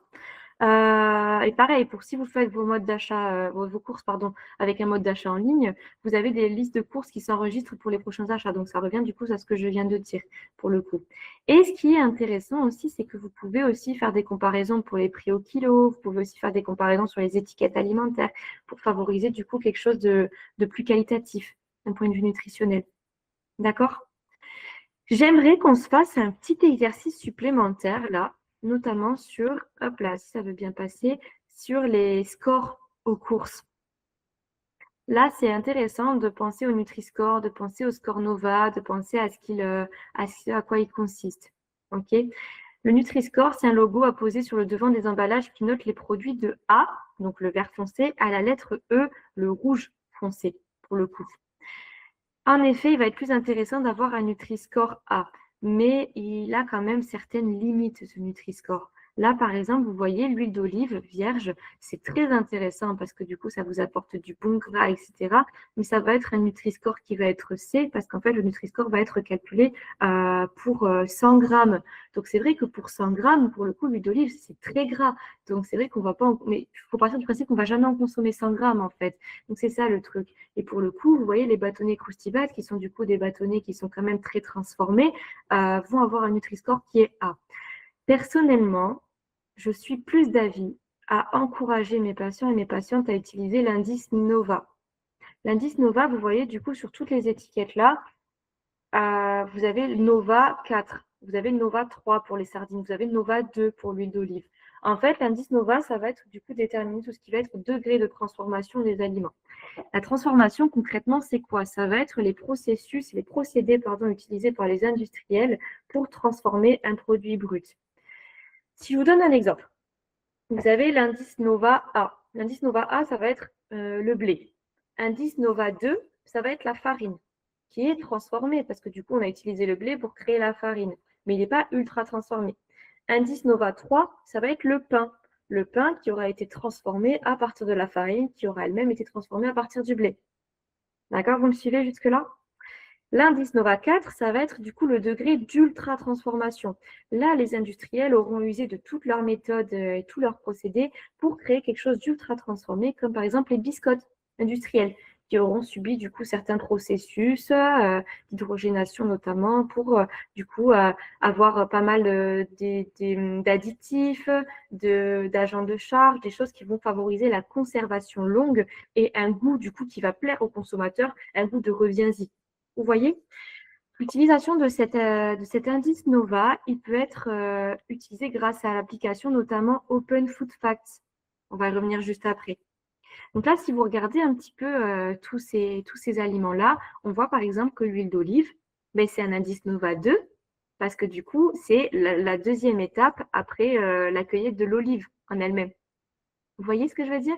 Speaker 1: Et pareil, pour si vous faites vos modes d'achat, vos courses, pardon, avec un mode d'achat en ligne, vous avez des listes de courses qui s'enregistrent pour les prochains achats. Donc, ça revient du coup à ce que je viens de dire pour le coup. Et ce qui est intéressant aussi, c'est que vous pouvez aussi faire des comparaisons pour les prix au kilo. Vous pouvez aussi faire des comparaisons sur les étiquettes alimentaires pour favoriser du coup quelque chose de plus qualitatif d'un point de vue nutritionnel. D'accord? J'aimerais qu'on se fasse un petit exercice supplémentaire là, notamment sur, hop là, si ça veut bien passer, sur les scores aux courses. Là, c'est intéressant de penser au Nutri-Score, de penser au score Nova, de penser à quoi il consiste. Ok? Le Nutri-Score, c'est un logo apposé sur le devant des emballages qui note les produits de A, donc le vert foncé, à la lettre E, le rouge foncé, pour le coup. En effet, il va être plus intéressant d'avoir un Nutri-Score A, mais il a quand même certaines limites, ce Nutri-Score. Là, par exemple, vous voyez l'huile d'olive vierge, c'est très intéressant parce que du coup, ça vous apporte du bon gras, etc. Mais ça va être un Nutri-Score qui va être C parce qu'en fait, le Nutri-Score va être calculé pour 100 grammes. Donc, c'est vrai que pour 100 grammes, pour le coup, l'huile d'olive, c'est très gras. Donc, c'est vrai qu'on va pas, mais il faut partir du principe qu'on va jamais en consommer 100 grammes, en fait. Donc, c'est ça le truc. Et pour le coup, vous voyez, les bâtonnets Croustibat, qui sont du coup des bâtonnets qui sont quand même très transformés, vont avoir un Nutri-Score qui est A. Personnellement, je suis plus d'avis à encourager mes patients et mes patientes à utiliser l'indice Nova. L'indice Nova, vous voyez, du coup, sur toutes les étiquettes là, vous avez le Nova 4, vous avez le Nova 3 pour les sardines, vous avez le Nova 2 pour l'huile d'olive. En fait, l'indice Nova, ça va être du coup déterminer tout ce qui va être degré de transformation des aliments. La transformation, concrètement, c'est quoi? Ça va être les processus, les procédés utilisés par les industriels pour transformer un produit brut. Si je vous donne un exemple, vous avez l'indice Nova A. L'indice Nova A, ça va être le blé. Indice Nova 2, ça va être la farine, qui est transformée, parce que du coup, on a utilisé le blé pour créer la farine, mais il n'est pas ultra transformé. Indice Nova 3, ça va être le pain. Le pain qui aura été transformé à partir de la farine, qui aura elle-même été transformée à partir du blé. D'accord, vous me suivez jusque-là? L'indice Nova 4, ça va être du coup le degré d'ultra-transformation. Là, les industriels auront usé de toutes leurs méthodes et tous leurs procédés pour créer quelque chose d'ultra transformé, comme par exemple les biscottes industrielles, qui auront subi du coup certains processus d'hydrogénation notamment pour du coup avoir pas mal d'additifs, d'agents de charge, des choses qui vont favoriser la conservation longue et un goût du coup qui va plaire au consommateur, un goût de reviens-y. Vous voyez? L'utilisation de cet indice NOVA, il peut être utilisé grâce à l'application notamment Open Food Facts. On va y revenir juste après. Donc là, si vous regardez un petit peu tous ces aliments-là, on voit par exemple que l'huile d'olive, ben, c'est un indice NOVA 2 parce que du coup, c'est la deuxième étape après la cueillette de l'olive en elle-même. Vous voyez ce que je veux dire?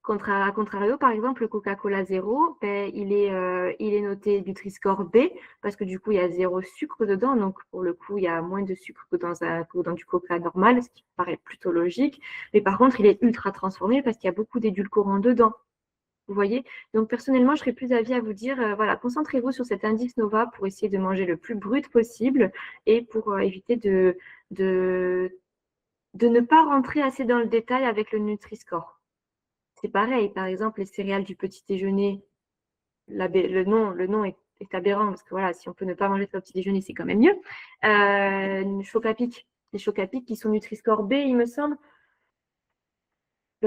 Speaker 1: À contrario, par exemple, le Coca-Cola zéro, ben, il est noté Nutri-Score B parce que du coup, il y a 0 sucre dedans. Donc, pour le coup, il y a moins de sucre que dans du Coca normal, ce qui paraît plutôt logique. Mais par contre, il est ultra transformé parce qu'il y a beaucoup d'édulcorants dedans. Vous voyez? Donc, personnellement, je serais plus d'avis à vous dire, voilà, concentrez-vous sur cet indice NOVA pour essayer de manger le plus brut possible et pour éviter de ne pas rentrer assez dans le détail avec le Nutri-Score. C'est pareil, par exemple, les céréales du petit déjeuner, le nom est aberrant parce que voilà, si on peut ne pas manger ça au petit déjeuner, c'est quand même mieux. Choc-à-pic, les choc-à-pic qui sont Nutri-Score B, il me semble.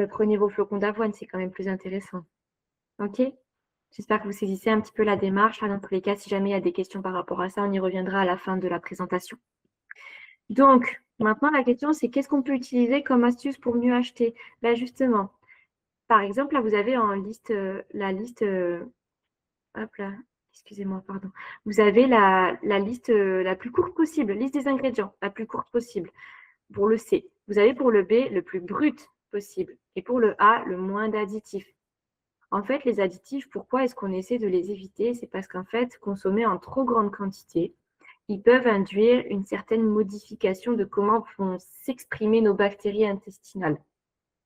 Speaker 1: Prenez vos flocons d'avoine, c'est quand même plus intéressant. Ok? J'espère que vous saisissez un petit peu la démarche. Là, dans tous les cas, si jamais il y a des questions par rapport à ça, on y reviendra à la fin de la présentation. Donc, maintenant, la question, c'est qu'est-ce qu'on peut utiliser comme astuce pour mieux acheter? Ben justement, par exemple, là, vous avez en liste la liste. Hop là, excusez-moi, pardon. Vous avez la liste la plus courte possible, liste des ingrédients, la plus courte possible. Pour le C, vous avez pour le B le plus brut possible et pour le A le moins d'additifs. En fait, les additifs, pourquoi est-ce qu'on essaie de les éviter? C'est parce qu'en fait, consommés en trop grande quantité, ils peuvent induire une certaine modification de comment vont s'exprimer nos bactéries intestinales.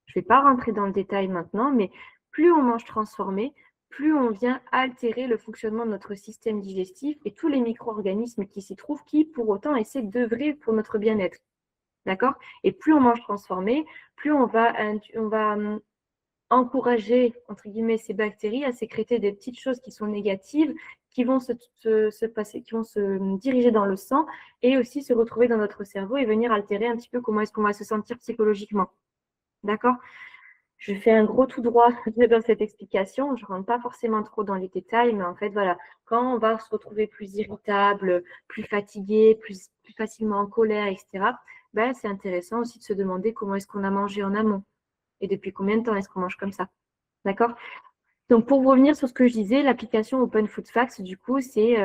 Speaker 1: Je ne vais pas rentrer dans le détail maintenant, mais plus on mange transformé, plus on vient altérer le fonctionnement de notre système digestif et tous les micro-organismes qui s'y trouvent, qui pour autant essaient d'œuvrer pour notre bien-être. D'accord? Et plus on mange transformé, plus on va encourager, entre guillemets, ces bactéries à sécréter des petites choses qui sont négatives, qui vont se passer, qui vont se diriger dans le sang et aussi se retrouver dans notre cerveau et venir altérer un petit peu comment est-ce qu'on va se sentir psychologiquement. D'accord? Je fais un gros tout droit dans cette explication. Je ne rentre pas forcément trop dans les détails, mais en fait, voilà, quand on va se retrouver plus irritable, plus fatigué, plus facilement en colère, etc., ben, c'est intéressant aussi de se demander comment est-ce qu'on a mangé en amont et depuis combien de temps est-ce qu'on mange comme ça. D'accord? Donc, pour revenir sur ce que je disais, l'application Open Food Facts, du coup, c'est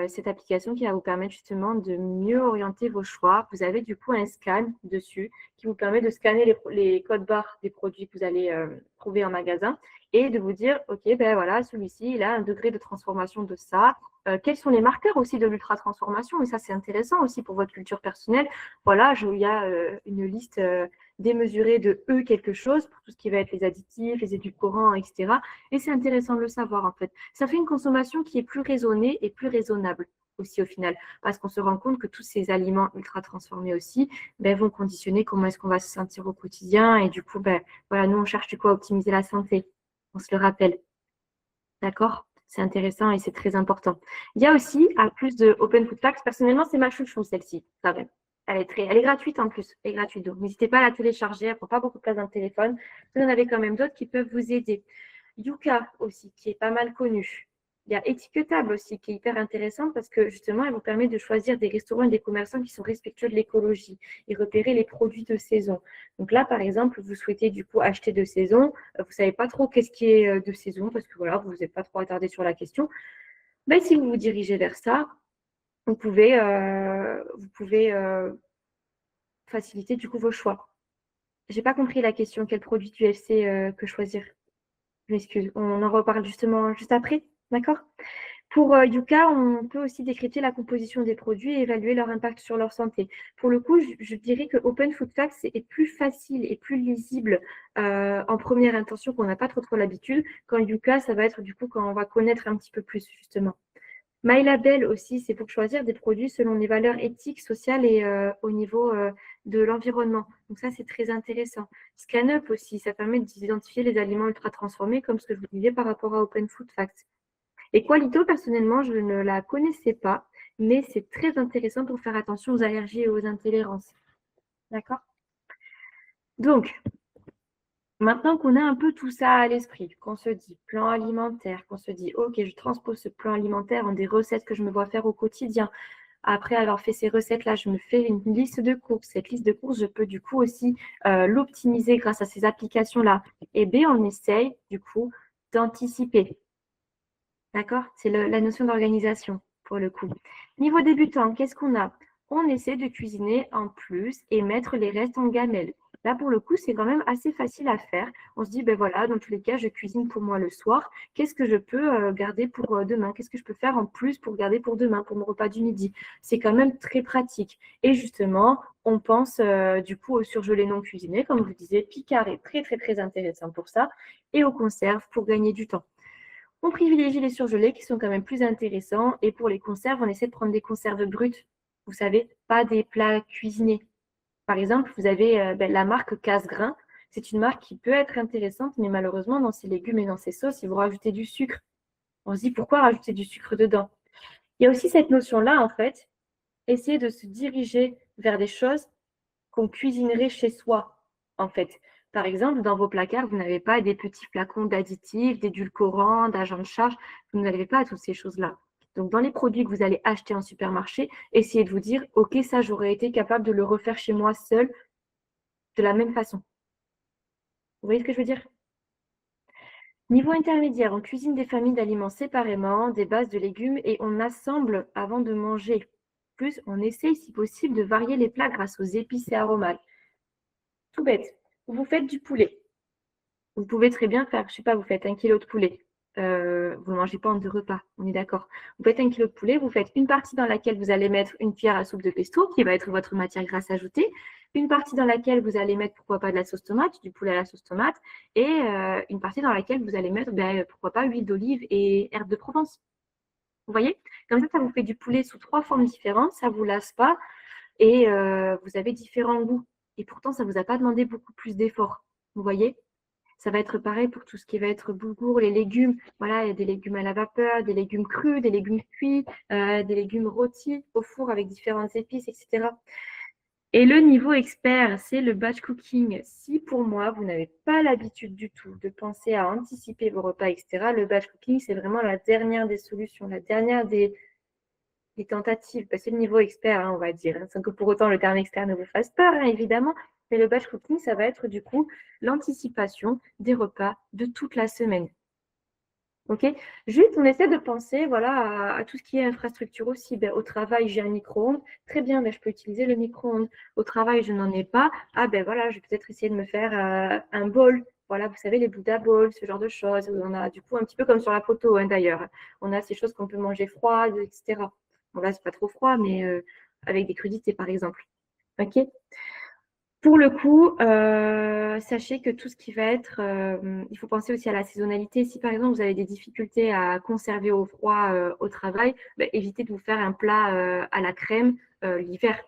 Speaker 1: cette application qui va vous permettre justement de mieux orienter vos choix. Vous avez du coup un scan dessus qui vous permet de scanner les codes barres des produits que vous allez trouver en magasin et de vous dire, OK, ben voilà, celui-ci, il a un degré de transformation de ça. Quels sont les marqueurs aussi de l'ultra-transformation? Et ça, c'est intéressant aussi pour votre culture personnelle. Voilà, il y a une liste démesurée de E quelque chose pour tout ce qui va être les additifs, les édulcorants, etc. Et c'est intéressant de le savoir, en fait. Ça fait une consommation qui est plus raisonnée et plus raisonnable aussi au final, parce qu'on se rend compte que tous ces aliments ultra transformés aussi ben, vont conditionner comment est-ce qu'on va se sentir au quotidien. Et du coup, ben, voilà, nous, on cherche du coup à optimiser la santé. On se le rappelle. D'accord? C'est intéressant et c'est très important. Il y a aussi, à plus de Open Food Facts, personnellement, c'est ma chouchou, celle-ci. Elle est gratuite en plus. Elle est gratuite. Donc, n'hésitez pas à la télécharger. Elle ne prend pas beaucoup de place dans le téléphone. Vous en avez quand même d'autres qui peuvent vous aider. Yuka aussi, qui est pas mal connu. Il y a Étiquetable aussi, qui est hyper intéressante parce que justement, elle vous permet de choisir des restaurants et des commerçants qui sont respectueux de l'écologie et repérer les produits de saison. Donc là, par exemple, vous souhaitez du coup acheter de saison, vous ne savez pas trop qu'est-ce qui est de saison parce que voilà, vous n'êtes pas trop attardé sur la question. Mais si vous vous dirigez vers ça, vous pouvez faciliter du coup vos choix. J'ai pas compris la question, quel produit du UFC que choisir? Je m'excuse, on en reparle justement juste après, d'accord? Pour Yuka, on peut aussi décrypter la composition des produits et évaluer leur impact sur leur santé. Pour le coup, je dirais que Open Food Facts est plus facile et plus lisible en première intention, qu'on n'a pas trop l'habitude. Quand Yuka, ça va être du coup quand on va connaître un petit peu plus, justement. My Label aussi, c'est pour choisir des produits selon les valeurs éthiques, sociales et au niveau de l'environnement. Donc ça, c'est très intéressant. ScanUp aussi, ça permet d'identifier les aliments ultra transformés, comme ce que je vous disais par rapport à Open Food Facts. Et Qualito, personnellement, je ne la connaissais pas, mais c'est très intéressant pour faire attention aux allergies et aux intolérances. D'accord? Donc, maintenant qu'on a un peu tout ça à l'esprit, qu'on se dit plan alimentaire, qu'on se dit, OK, je transpose ce plan alimentaire en des recettes que je me vois faire au quotidien. Après avoir fait ces recettes-là, je me fais une liste de courses. Cette liste de courses, je peux du coup aussi l'optimiser grâce à ces applications-là. Et B, on essaye du coup d'anticiper. D'accord? C'est la notion d'organisation pour le coup. Niveau débutant, qu'est-ce qu'on a? On essaie de cuisiner en plus et mettre les restes en gamelle. Là, pour le coup, c'est quand même assez facile à faire. On se dit, ben voilà, dans tous les cas, je cuisine pour moi le soir. Qu'est-ce que je peux garder pour demain? Qu'est-ce que je peux faire en plus pour garder pour demain, pour mon repas du midi? C'est quand même très pratique. Et justement, on pense du coup au surgelé non cuisiné, comme je vous disais, Picard est très, très, très intéressant pour ça, et aux conserves pour gagner du temps. On privilégie les surgelés qui sont quand même plus intéressants. Et pour les conserves, on essaie de prendre des conserves brutes. Vous savez, pas des plats cuisinés. Par exemple, vous avez la marque Casse-Grain. C'est une marque qui peut être intéressante, mais malheureusement, dans ses légumes et dans ses sauces, ils vont rajouter du sucre. On se dit pourquoi rajouter du sucre dedans? Il y a aussi cette notion-là, en fait, essayer de se diriger vers des choses qu'on cuisinerait chez soi, en fait. Par exemple, dans vos placards, vous n'avez pas des petits flacons d'additifs, d'édulcorants, d'agents de charge, vous n'avez pas toutes ces choses-là. Donc, dans les produits que vous allez acheter en supermarché, essayez de vous dire, OK, ça, j'aurais été capable de le refaire chez moi seul de la même façon. Vous voyez ce que je veux dire? Niveau intermédiaire, on cuisine des familles d'aliments séparément, des bases de légumes et on assemble avant de manger. Plus, on essaye, si possible, de varier les plats grâce aux épices et aromates. Tout bête. Vous faites du poulet. Vous pouvez très bien faire, je sais pas, vous faites 1 kilo de poulet. Vous ne mangez pas en 2 repas, on est d'accord. Vous faites 1 kilo de poulet, vous faites une partie dans laquelle vous allez mettre une cuillère à soupe de pesto, qui va être votre matière grasse ajoutée, une partie dans laquelle vous allez mettre, pourquoi pas, de la sauce tomate, du poulet à la sauce tomate, et une partie dans laquelle vous allez mettre, pourquoi pas, huile d'olive et herbes de Provence. Vous voyez? Comme ça vous fait du poulet sous 3 formes différentes, ça vous lasse pas et vous avez différents goûts. Et pourtant, ça vous a pas demandé beaucoup plus d'efforts. Vous voyez? Ça va être pareil pour tout ce qui va être boulgour, les légumes. Voilà, il y a des légumes à la vapeur, des légumes crus, des légumes cuits, des légumes rôtis au four avec différentes épices, etc. Et le niveau expert, c'est le batch cooking. Si pour moi, vous n'avez pas l'habitude du tout de penser à anticiper vos repas, etc., le batch cooking, c'est vraiment la dernière des solutions, la dernière des tentatives. C'est le niveau expert, hein, on va dire. Sans que pour autant le terme expert ne vous fasse peur, hein, évidemment. Mais le batch cooking, ça va être du coup l'anticipation des repas de toute la semaine. Ok. Juste, on essaie de penser voilà, à tout ce qui est infrastructure aussi. Au travail, j'ai un micro-ondes. Très bien, je peux utiliser le micro-ondes. Au travail, je n'en ai pas. Ah voilà, je vais peut-être essayer de me faire un bol. Voilà, vous savez, les Buddha bowls, ce genre de choses. On a du coup un petit peu comme sur la photo, hein, d'ailleurs. On a ces choses qu'on peut manger froides, etc. Bon, là, c'est pas trop froid, mais avec des crudités, par exemple. Ok. Pour le coup, sachez que tout ce qui va être, il faut penser aussi à la saisonnalité. Si par exemple vous avez des difficultés à conserver au froid au travail, évitez de vous faire un plat à la crème l'hiver.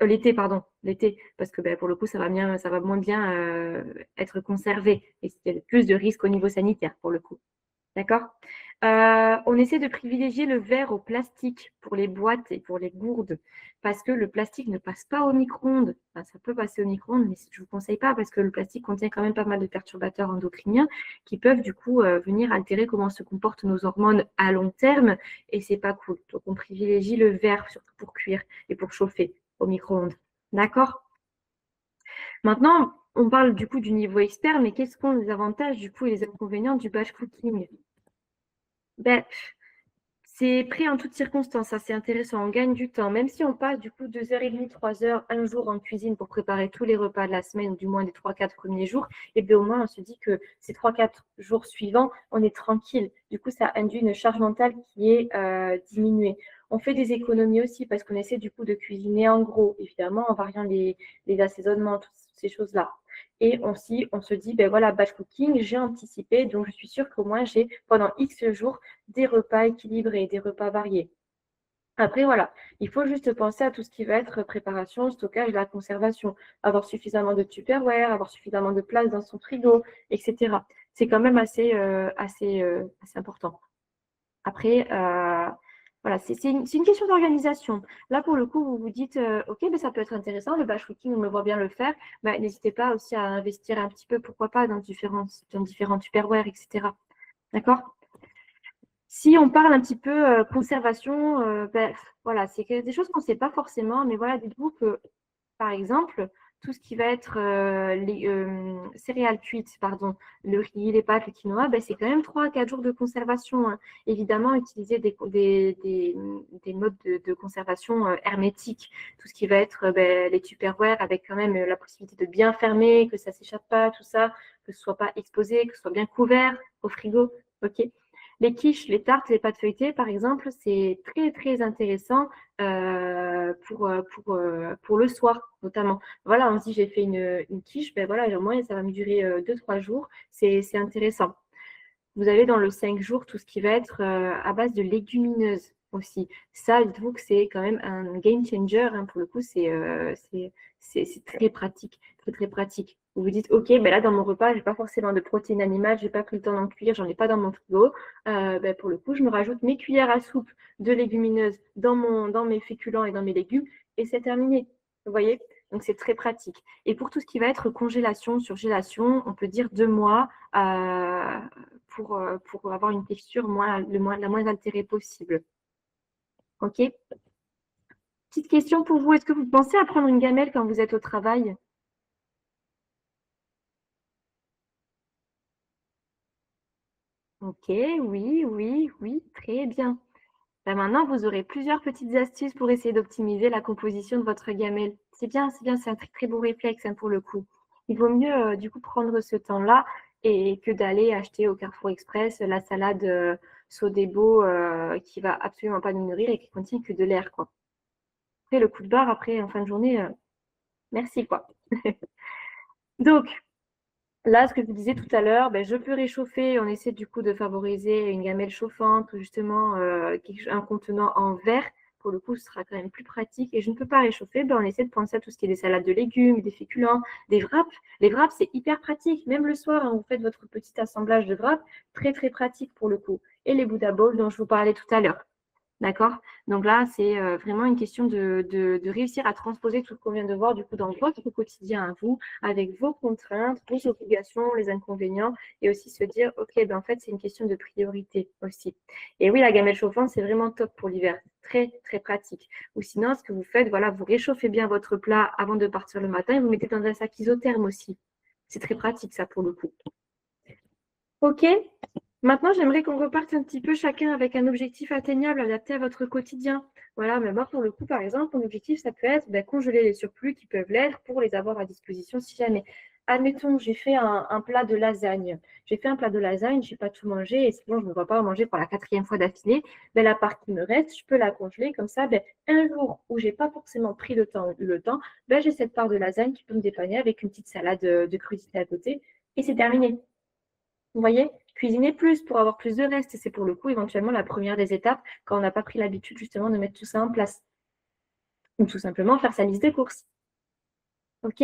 Speaker 1: L'été, pardon, l'été, parce que pour le coup, ça va moins bien être conservé. Et il y a plus de risques au niveau sanitaire pour le coup. D'accord? On essaie de privilégier le verre au plastique pour les boîtes et pour les gourdes parce que le plastique ne passe pas au micro-ondes. Enfin, ça peut passer au micro-ondes, mais je ne vous conseille pas parce que le plastique contient quand même pas mal de perturbateurs endocriniens qui peuvent du coup venir altérer comment se comportent nos hormones à long terme et c'est pas cool. Donc on privilégie le verre surtout pour cuire et pour chauffer au micro-ondes. D'accord? Maintenant, on parle du coup du niveau expert, mais quels sont les avantages du coup et les inconvénients du batch cooking? C'est pris en toutes circonstances, ça c'est intéressant, on gagne du temps. Même si on passe du coup 2h30, 3 heures, un jour en cuisine pour préparer tous les repas de la semaine, ou du moins les 3-4 premiers jours, et bien au moins on se dit que ces 3-4 jours suivants, on est tranquille. Du coup, ça induit une charge mentale qui est diminuée. On fait des économies aussi parce qu'on essaie du coup de cuisiner en gros, évidemment en variant les assaisonnements, toutes ces choses-là. Et on se dit, ben voilà, batch cooking, j'ai anticipé, donc je suis sûre qu'au moins j'ai pendant X jours des repas équilibrés, des repas variés. Après, voilà, il faut juste penser à tout ce qui va être préparation, stockage, la conservation, avoir suffisamment de Tupperware, avoir suffisamment de place dans son frigo, etc. C'est quand même assez important. Après, voilà, c'est une question d'organisation. Là, pour le coup, vous vous dites, OK, ben, ça peut être intéressant, le batch cooking, on me voit bien le faire. Ben, n'hésitez pas aussi à investir un petit peu, pourquoi pas, dans différents Tupperware, etc. D'accord? Si on parle un petit peu conservation, ben, voilà, c'est des choses qu'on ne sait pas forcément, mais voilà, dites-vous que, par exemple, tout ce qui va être les céréales cuites, pardon, le riz, les pâtes, le quinoa, ben, c'est quand même 3 à 4 jours de conservation, hein. Évidemment, utiliser des modes de conservation hermétiques, tout ce qui va être ben, les Tupperware avec quand même la possibilité de bien fermer, que ça ne s'échappe pas, tout ça, que ce ne soit pas exposé, que ce soit bien couvert au frigo. OK. Les quiches, les tartes, les pâtes feuilletées, par exemple, c'est très, très intéressant pour le soir, notamment. Voilà, on se dit, j'ai fait une quiche, ben voilà, au moins, ça va me durer 2-3 jours. C'est intéressant. Vous avez dans le 5 jours tout ce qui va être à base de légumineuses aussi. Ça, dites-vous que c'est quand même un game changer, hein, pour le coup, c'est très pratique, très, très pratique. Vous vous dites, OK, ben là, dans mon repas, je n'ai pas forcément de protéines animales, je n'ai pas pris le temps d'en cuire, j'en ai pas dans mon frigo. Ben, pour le coup, je me rajoute mes cuillères à soupe de légumineuses dans mes féculents et dans mes légumes, et c'est terminé. Vous voyez? Donc, c'est très pratique. Et pour tout ce qui va être congélation, surgélation, on peut dire 2 mois pour avoir une texture la moins altérée possible. OK? Petite question pour vous, est-ce que vous pensez à prendre une gamelle quand vous êtes au travail? OK, oui, oui, oui, très bien. Là, maintenant, vous aurez plusieurs petites astuces pour essayer d'optimiser la composition de votre gamelle. C'est bien, c'est un très, très beau réflexe, hein, pour le coup. Il vaut mieux, du coup, prendre ce temps-là et que d'aller acheter au Carrefour Express la salade Sodebo qui va absolument pas nous nourrir et qui contient que de l'air, quoi. Après, le coup de barre, après, en fin de journée, merci, quoi. Donc, là, ce que je vous disais tout à l'heure, ben, je peux réchauffer. On essaie du coup de favoriser une gamelle chauffante ou justement un contenant en verre. Pour le coup, ce sera quand même plus pratique. Et je ne peux pas réchauffer, ben, on essaie de penser à tout ce qui est des salades de légumes, des féculents, des wraps. Les wraps, c'est hyper pratique. Même le soir, hein, vous faites votre petit assemblage de wraps, très très pratique pour le coup. Et les Buddha Bowls dont je vous parlais tout à l'heure. D'accord? Donc là, c'est vraiment une question de réussir à transposer tout ce qu'on vient de voir du coup dans votre quotidien à vous, avec vos contraintes, vos obligations, les inconvénients, et aussi se dire, OK, ben en fait, c'est une question de priorité aussi. Et oui, la gamelle chauffante, c'est vraiment top pour l'hiver. Très, très pratique. Ou sinon, ce que vous faites, voilà, vous réchauffez bien votre plat avant de partir le matin et vous mettez dans un sac isotherme aussi. C'est très pratique, ça, pour le coup. OK? Maintenant, j'aimerais qu'on reparte un petit peu chacun avec un objectif atteignable, adapté à votre quotidien. Voilà, mais moi, pour le coup, par exemple, mon objectif, ça peut être congeler les surplus qui peuvent l'être pour les avoir à disposition si jamais. Admettons, j'ai fait un plat de lasagne. J'ai fait un plat de lasagne, je n'ai pas tout mangé et sinon, je ne me vois pas en manger pour la 4e fois d'affilée. La part qui me reste, je peux la congeler comme ça. Un jour où je n'ai pas forcément pris le temps j'ai cette part de lasagne qui peut me dépanner avec une petite salade de crudités à côté et c'est terminé. Vous voyez? Cuisiner plus pour avoir plus de reste, et c'est pour le coup éventuellement la première des étapes quand on n'a pas pris l'habitude justement de mettre tout ça en place. Ou tout simplement faire sa liste des courses. OK?